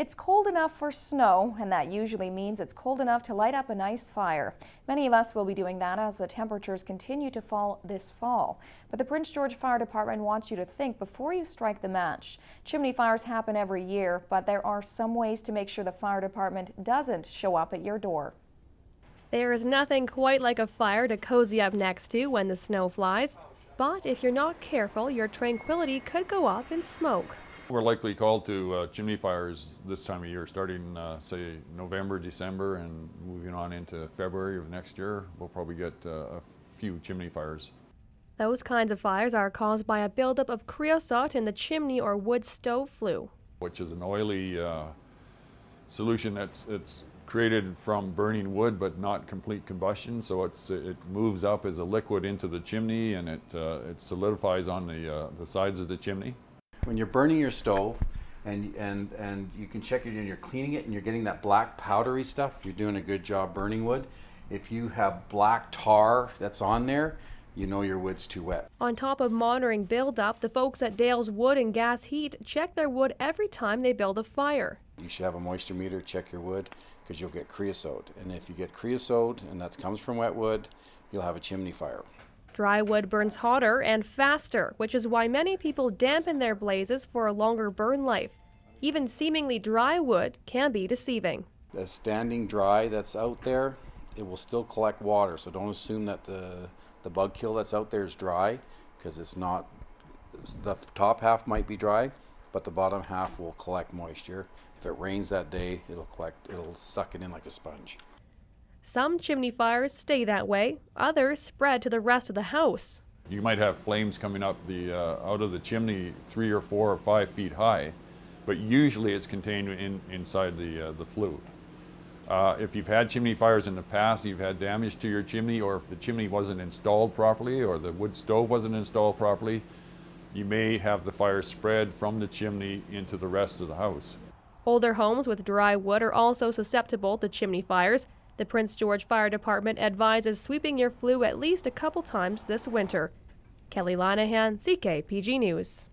It's cold enough for snow, and that usually means it's cold enough to light up a nice fire. Many of us will be doing that as the temperatures continue to fall this fall. But the Prince George Fire Department wants you to think before you strike the match. Chimney fires happen every year, but there are some ways to make sure the fire department doesn't show up at your door. There is nothing quite like a fire to cozy up next to when the snow flies. But if you're not careful, your tranquility could go up in smoke. We're likely called to chimney fires this time of year, starting say November, December, and moving on into February of next year. We'll probably get a few chimney fires. Those kinds of fires are caused by a buildup of creosote in the chimney or wood stove flue, Which is an oily solution it's created from burning wood but not complete combustion, so it moves up as a liquid into the chimney, and it solidifies on the sides of the chimney. When you're burning your stove and you can check it and you're cleaning it and you're getting that black powdery stuff, you're doing a good job burning wood. If you have black tar that's on there, you know your wood's too wet. On top of monitoring buildup, the folks at Dale's Wood and Gas Heat check their wood every time they build a fire. You should have a moisture meter, check your wood, because you'll get creosote. And if you get creosote, and that comes from wet wood, you'll have a chimney fire. Dry wood burns hotter and faster, which is why many people dampen their blazes for a longer burn life. Even seemingly dry wood can be deceiving. The standing dry that's out there, it will still collect water, so don't assume that the bug kill that's out there is dry, because it's not. The top half might be dry, but the bottom half will collect moisture. If it rains that day, it'll suck it in like a sponge. Some chimney fires stay that way, others spread to the rest of the house. You might have flames coming up out of the chimney 3 or 4 or 5 feet high, but usually it's contained inside the flue. If you've had chimney fires in the past, you've had damage to your chimney, or if the chimney wasn't installed properly or the wood stove wasn't installed properly, you may have the fire spread from the chimney into the rest of the house. Older homes with dry wood are also susceptible to chimney fires. The Prince George Fire Department advises sweeping your flue at least a couple times this winter. Kelly Linehan, CKPG News.